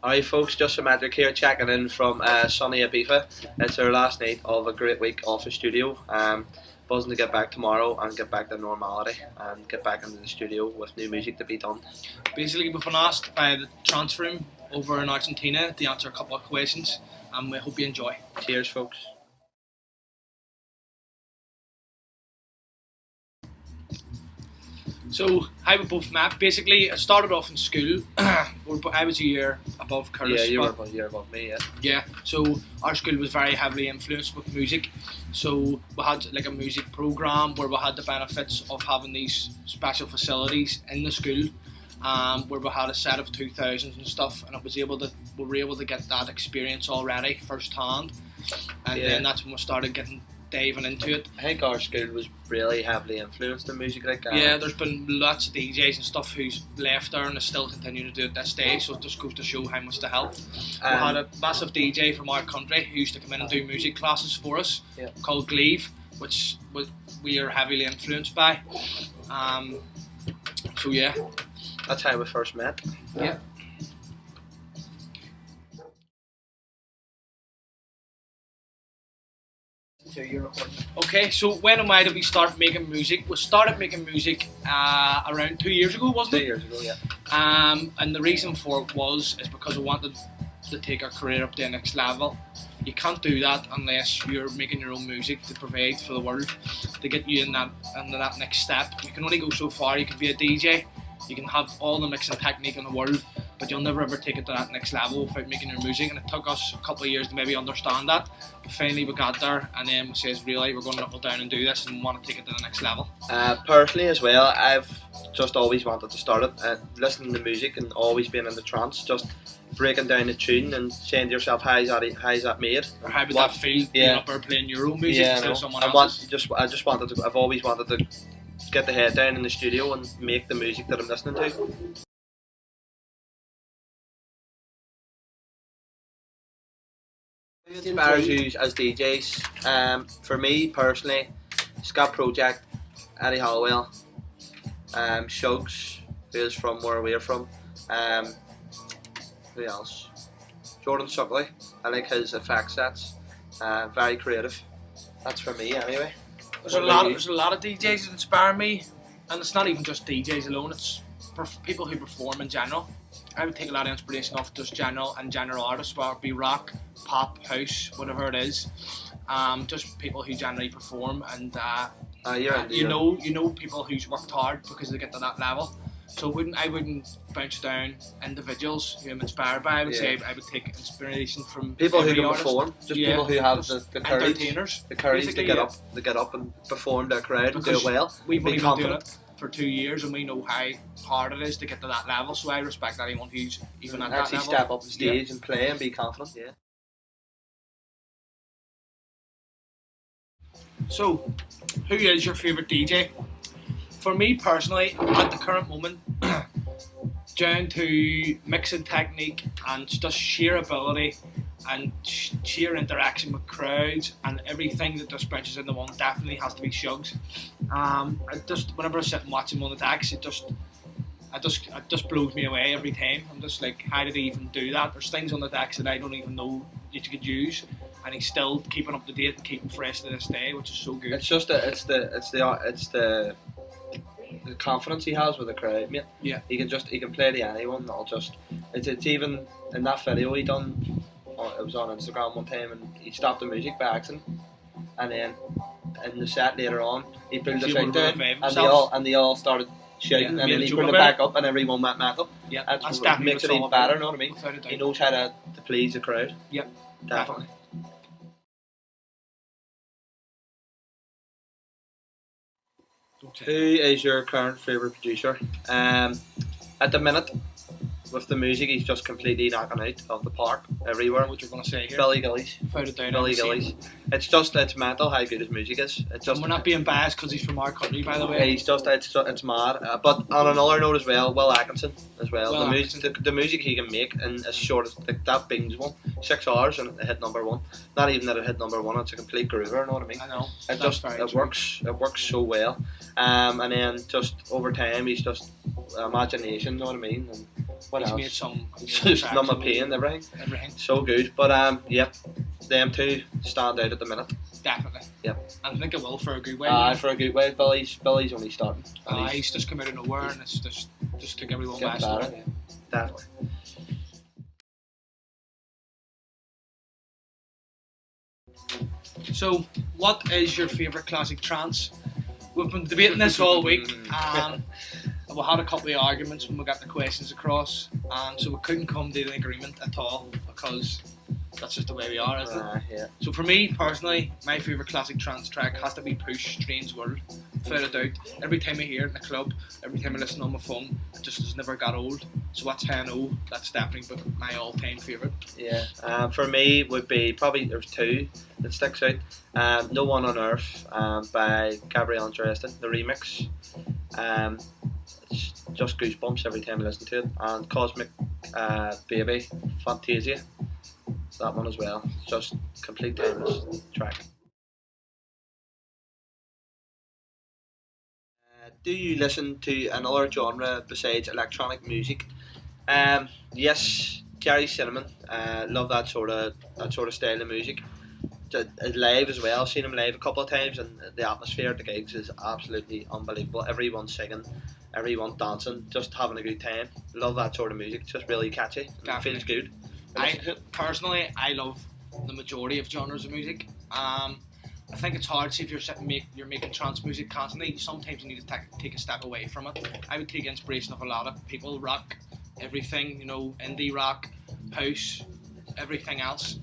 Alright folks, just Symmetrik here checking in from sunny Ibiza. It's our last night of a great week off the studio. Buzzing to get back tomorrow and get back to normality and get back into the studio with new music to be done. Basically, we've been asked by the Trance room over in Argentina to answer a couple of questions, and we hope you enjoy. Cheers folks. So, how we both met. Basically, I started off in school. I was a year above Curtis. Yeah, you were a year above me, yeah. Yeah, so our school was very heavily influenced with music. So we had like a music program where we had the benefits of having these special facilities in the school, where we had a set of 2000s and stuff, and we were able to get that experience already firsthand, and then that's when we started diving into it. I think our school was really heavily influenced in music. Yeah, there's been lots of DJs and stuff who's left there and is still continuing to do it this day, so it just goes to show how much they help. We had a massive DJ from our country who used to come in and do music classes for us, called Gleave, which we are heavily influenced by. So yeah. That's how we first met. Yeah. Okay, so when and why did we start making music? We started making music around 2 years ago, wasn't it? 2 years ago, yeah. And the reason for it is because we wanted to take our career up to the next level. You can't do that unless you're making your own music to provide for the world, to get you into that next step. You can only go so far. You can be a DJ, you can have all the mixing technique in the world, but you'll never ever take it to that next level without making your music, and it took us a couple of years to maybe understand that, but finally we got there, and then we says really we're going to knuckle down and do this and want to take it to the next level. Personally as well, I've just always wanted to start it, listening to music and always being in the trance, just breaking down the tune and saying to yourself, how's that made? Or how would that feel being up there playing your own music instead of someone else's? I've always wanted to get the head down in the studio and make the music that I'm listening to. Who inspires you as DJs? For me personally, Scott Project, Eddie Halliwell, Shugs, who is from where we're from. Who else? Jordan Suckley. I like his effect sets. Very creative. That's for me anyway. There's a lot of DJs that inspire me, and it's not even just DJs alone. It's people who perform in general. I would take a lot of inspiration off just general artists, whether it be rock, pop, house, whatever it is. Just people who generally perform, and you know people who's worked hard because they get to that level. So I wouldn't bounce down individuals who I'm inspired by. I would say I would take inspiration from people who can artist. perform, just people who have the courage, to get up and perform their crowd and do it well. We've only been doing it for 2 years, and we know how hard it is to get to that level. So I respect anyone who's even at that level. Actually step up the stage and play and be confident. Yeah. So, who is your favourite DJ? For me personally, at the current moment, down to mixing technique and just sheer ability and sheer interaction with crowds and everything that just branches into one, definitely has to be Shugs. Whenever I sit and watch him on the decks, it just blows me away every time. I'm just like, how did he even do that? There's things on the decks that I don't even know that you could use, and he's still keeping up to date and keeping fresh to this day, which is so good. It's just the confidence he has with the crowd, mate. Yeah. He can play to anyone. It's even in that video he done. It was on Instagram one time, and he stopped the music by accident, and then in the set later on he pulled the thing down, and they all started shouting, and then he pulled it back up, and everyone went mental. Yeah, that's what makes it even better. Know what I mean? He knows how to please the crowd. Yeah, definitely. Who is your current favourite producer? At the minute, with the music, he's just completely knocking out of the park everywhere. What you're going to say here? Billy Gillies. Billy Gillies. It's mental how good his music is. We're not being biased because he's from our country, by the way. It's mad. But on another note as well, Will Atkinson as well. The music he can make in as short as that Beans one, 6 hours and it hit #1. Not even that it hit #1. It's a complete groover. Know what I mean? I know. It works so well. And then just over time, he's just imagination. Know what I mean? And What He's else? made some Just tracks Numb over Pain, everything. everything. So good. But yep, them two stand out at the minute. Definitely. Yep. And I think it will for a good way. For a good way. Billy's only starting. And He's just come out of nowhere and it's just took everyone by getting better. storm. Definitely. So, what is your favourite classic trance? We've been debating this all week. We had a couple of arguments when we got the questions across, so we couldn't come to an agreement at all because that's just the way we are, isn't it? Yeah. So for me personally, my favourite classic trance track has to be Push Strange World, without a doubt. Every time I hear it in the club, every time I listen on my phone, it just has never got old. So that's how I know that's definitely my all-time favourite. Yeah. For me would be probably there's two that sticks out. No One on Earth by Gabriel Andreston, the remix. It's just goosebumps every time I listen to it. And Cosmic Baby Fantasia. That one as well. It's just complete timeless track. Do you listen to another genre besides electronic music? Yes, Gary Cinnamon. Love that sort of style of music. Live as well. Seen him live a couple of times, and the atmosphere at the gigs is absolutely unbelievable. Everyone singing, everyone dancing, just having a good time. Love that sort of music. It's just really catchy. It feels good. I love the majority of genres of music. I think it's hard. See, if you're making trance music constantly, sometimes you need to take a step away from it. I would take inspiration of a lot of people, rock, everything, indie rock, house, everything else.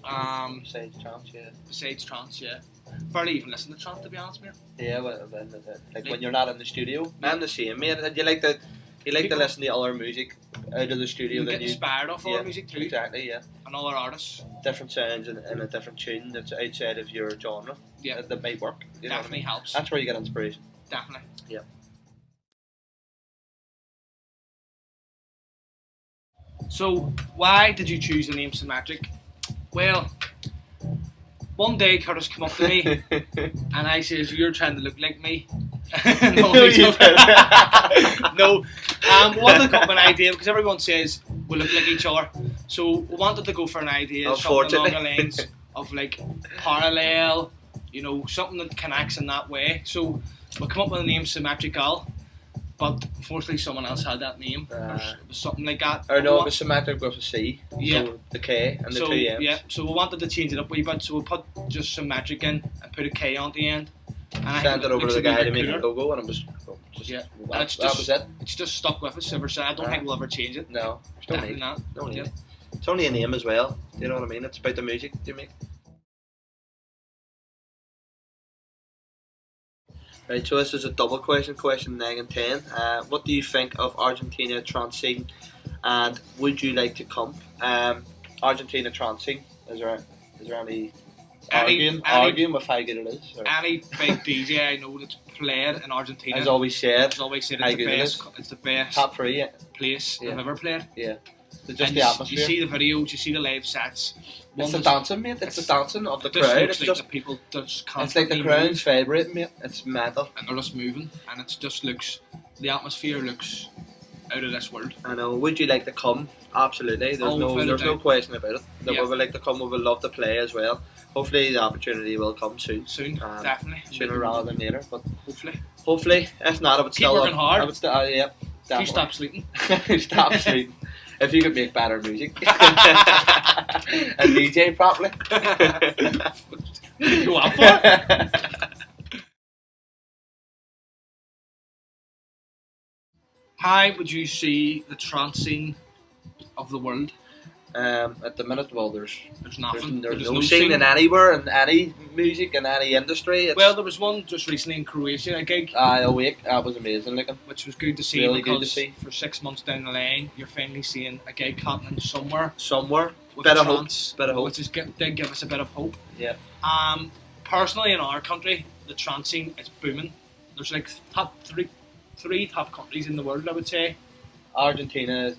Besides trance, yeah. Barely even listen to trance, to be honest, mate. Yeah, like when you're not in the studio. I'm the same, mate. You like to listen to other music out of the studio. You get inspired off other music too. Exactly, yeah. And other artists. Different sounds in a different tune that's outside of your genre. Yeah. That might work. Definitely helps. That's where you get inspiration. Definitely. Yeah. So, why did you choose the name Symmetrik? Well, one day Curtis came up to me and I says, "You're trying to look like me." No, no. We wanted to come up with an idea because everyone says we look like each other. So we wanted to go for an idea, something along the lines of like parallel, something that connects in that way. So we come up with the name Symmetrical, but unfortunately someone else had that name. It was something like that. Or no, it was Symmetric with a C. Yeah. So the K and the two M's. Yeah, so we wanted to change it up a wee bit, so we put just Symmetric in and put a K on the end. And sent it over to the guy to make a logo, and it was that was it. It's just stuck with us ever since. I don't think we'll ever change it. No, definitely not. No need. It's only a name as well. Do you know what I mean? It's about the music you make. Right, so this is a double question, question 9 and 10. What do you think of Argentina trance scene, and would you like to come? Argentina trance scene. Is there any arguing with how good it is? Or? Any big DJ I know that's played in Argentina has always said it's the best top 3 place they've ever played. Yeah. Just the atmosphere. You see the videos, you see the live sets. It's the dancing, mate. It's the dancing of the crowd. It's like just the people just it's like the crowd's vibrating, mate. It's mental. And they're just moving, and it just looks. The atmosphere looks out of this world. I know. Would you like to come? Absolutely. There's no question about it. We would like to come. We would love to play as well. Hopefully, the opportunity will come soon. Definitely. Sooner rather than later, but hopefully. If not, I would keep working hard. I would still, yeah. Definitely. You stop sleeping. Stop sleeping. If you could make better music and DJ properly, go up for it. How would you see the trance scene of the world? At the minute, well, there's nothing. There's no scene in anywhere, in any music, in any industry. Well, there was one just recently in Croatia, a gig. Awake, that was amazing looking. Which was good to see, really because good to see. For 6 months down the line, you're finally seeing a gig happening somewhere. With bit of hope. Which did give us a bit of hope. Yeah. Personally, in our country, the trance scene is booming. There's like three top countries in the world, I would say. Argentina,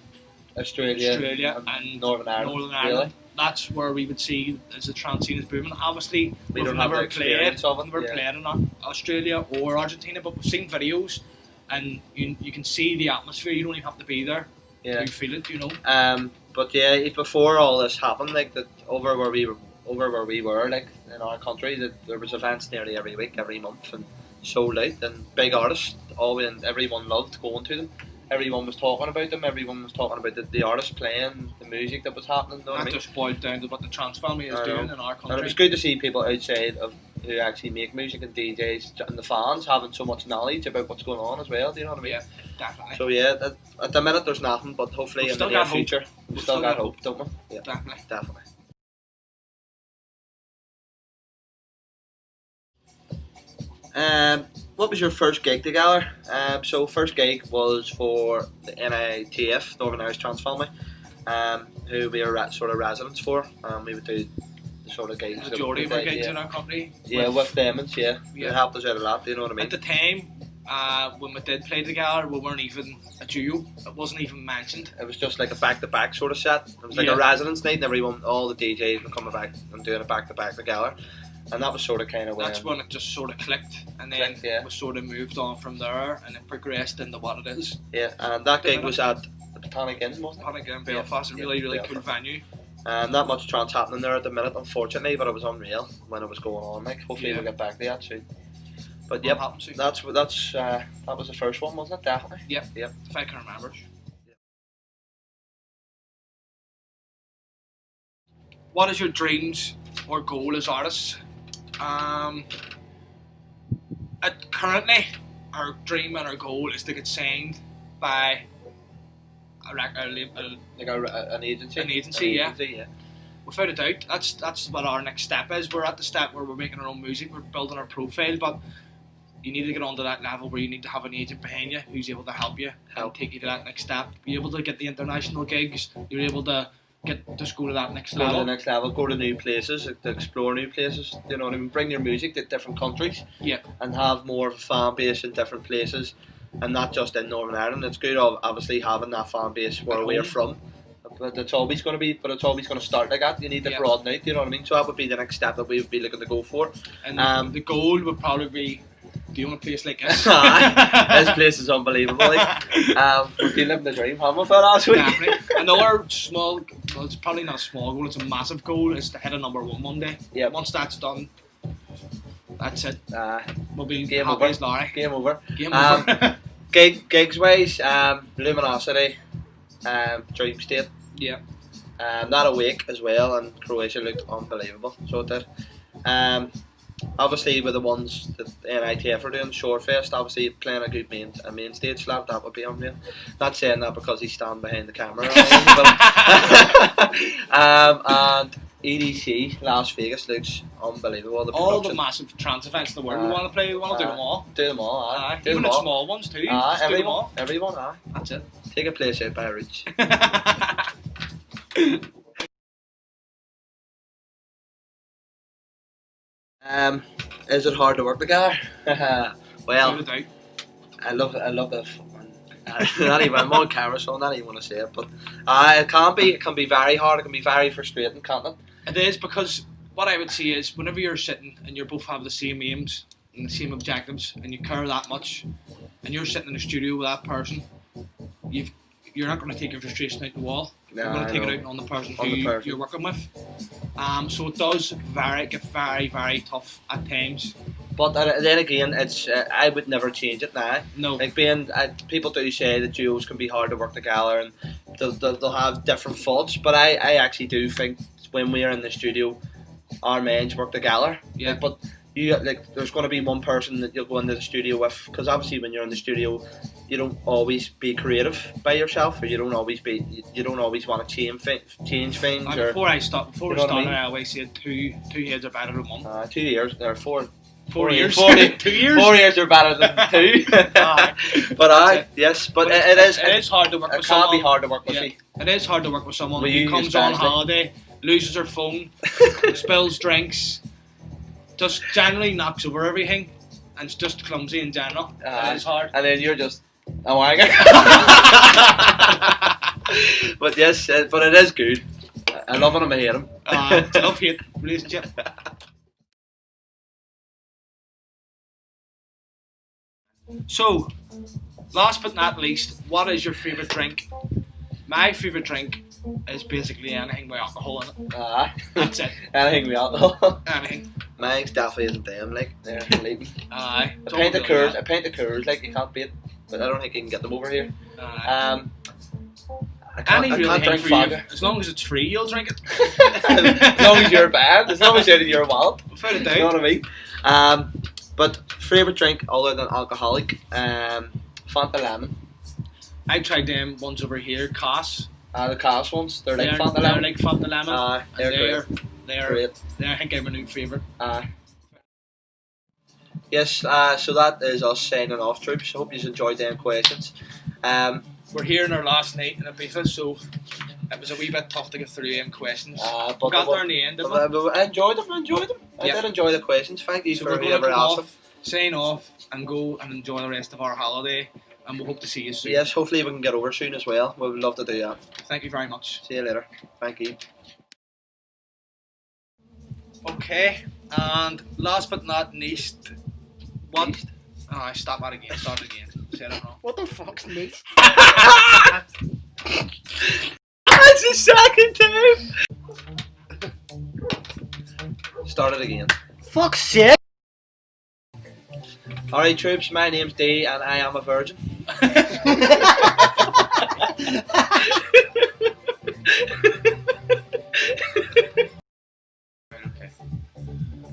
Australia and Northern Ireland. Really? That's where we would see as the trance scene is booming. Obviously, we've never played in Australia or Argentina, but we've seen videos, and you can see the atmosphere. You don't even have to be there. to feel it, you know. But yeah, before all this happened, like that over where we were, like in our country, that there was events nearly every week, every month, and sold out, and big artists, and everyone loved going to them. Everyone was talking about them. Everyone was talking about the artists playing, the music that was happening. You know what I mean? Just boiled down to what the trance family is doing in our country. And it was good to see people outside of who actually make music and DJs and the fans having so much knowledge about what's going on as well. Do you know what I mean? Yeah, definitely. So yeah, at the minute there's nothing, but hopefully in the near future we've still got hope, don't we? Yeah, definitely. What was your first gig together? So first gig was for the NITF, the Organised Trance Family, who we were sort of residents for. We would do the sort of gigs. The majority of our gigs in our company. Yeah, with Demons, yeah. It helped us out a lot, do you know what I mean? At the time, when we did play together, we weren't even a duo. It wasn't even mentioned. It was just like a back-to-back sort of set. It was like a residence night, and all the DJs were coming back and doing it back-to-back together. And that was sort of kind of when... That's when it just sort of clicked, and then we sort of moved on from there, and it progressed into what it is. Yeah, and that gig was at the Botanic Inn, wasn't it? Botanic Inn, Belfast, a really cool venue. Not much trance happening there at the minute, unfortunately, but it was unreal when it was going on. Like, hopefully we'll get back to that soon. But yep, that was the first one, wasn't it? Definitely. Yep. If I can remember. What is your dreams or goal as artists? Currently, our dream and our goal is to get signed by an agency. An agency, yeah. Without a doubt, that's what our next step is. We're at the step where we're making our own music, we're building our profile, but you need to get onto that level where you need to have an agent behind you who's able to help you and take you to that next step. Be able to get the international gigs, you're able to just go to that next level. Go to the next level, go to new places, to explore new places, you know what I mean? Bring your music to different countries and have more of a fan base in different places and not just in Northern Ireland. It's good obviously having that fan base where we're from. But it's always going to start like that. You need to broaden out, you know what I mean? So that would be the next step that we would be looking to go for. And the goal would probably be doing a place like this. This place is unbelievable. Like, we're living the dream, haven't we, for last week? Definitely. Another small, well, it's probably not a small goal, it's a massive goal, is to hit a #1 one day. Yeah. Once that's done, that's it. We'll be game happy over. as Larry. Game over. Game over. Gigs wise, Luminosity, Dream State. Yeah. That Awake as well, and Croatia looked unbelievable. So it did. Obviously, with the ones that NITF are doing, Shorefest, obviously playing a good main stage slot, that would be unreal. Not saying that because he's standing behind the camera. And EDC, Las Vegas looks unbelievable. All the massive trance events in the world, we want to play, we want to do them all. Do them all, aye. Even the small ones too. Everyone, aye. That's it. Take a place out by reach. Is it hard to work together? Well, I love the not even, I'm on camera, so I don't even want to say it, but it can be very hard, it can be very frustrating, can't it? It is, because what I would say is, whenever you're sitting and you both have the same aims and the same objectives and you care that much and you're sitting in the studio with that person, you're not going to take your frustration out the wall. You're going to take it out on the person who you're working with. So it does get very, very tough at times. But then again, it's I would never change it now. No. Like people do say that duos can be hard to work together and they'll have different faults. But I actually do think when we're in the studio, our minds work together. Yeah. But there's going to be one person that you'll go into the studio with, because obviously when you're in the studio, you don't always be creative by yourself, or you don't always want to change things. Before we started, I always said two heads are better than one. 2 years or 4. 4 years. 2 years. 4 years are better than 2. But it is hard to work with someone. It can be hard to work with you. It is hard to work with someone who comes on holiday, loses her phone, spills drinks, just generally knocks over everything, and it's just clumsy in general. It is hard. And then you're just a wanger. But yes, but it is good. I love him, I hate him. It's a love-hate relationship. So, last but not least, what is your favourite drink My favourite drink is basically anything with alcohol in it. That's it. Anything with alcohol. Anything. Mine's definitely isn't them, like, they're leaving. Aye. A pint of Coors, like, you can't beat, but I don't think you can get them over here. Aye. I can't drink vodka. As long as it's free, you'll drink it. As long as you're bad, as long as you're in your wallet. Without a doubt. You know what I mean? But favourite drink other than alcoholic, Fanta Lemon. I tried them ones over here, Cass. The Cass ones, they're like Fanta Lemon. They're like Fanta Lemon. They're great. They're I think I'm a new favourite. Yes, so that is us signing off, troops. I hope you enjoyed them questions. We're here in our last night in Ibiza, so it was a wee bit tough to get through them questions. But got there in the end, didn't we? I enjoyed them. I did enjoy the questions. Thank you So for we're going whoever to asked them. sign off and go and enjoy the rest of our holiday, and we'll hope to see you soon. Yes, hopefully we can get over soon as well. We would love to do that. Thank you very much. See you later. Thank you. Okay, and last but not least, what? Oh, stop that again. Start it again. Say that wrong. What the fuck's next? That's the second time. Start it again. Fuck's sake! Alright, troops, my name's Dee and I am a virgin. Okay.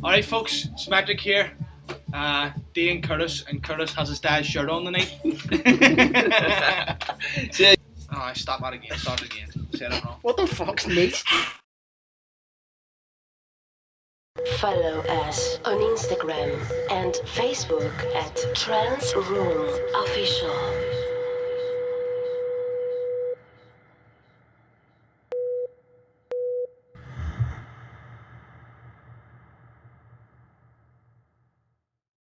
Alright, folks, Symmetrik here. Dee and Curtis has his dad's shirt on tonight. Oh, stop that again. Start it again. Say that wrong. What the fuck's next? Follow us on Instagram and Facebook at Trance Room Official.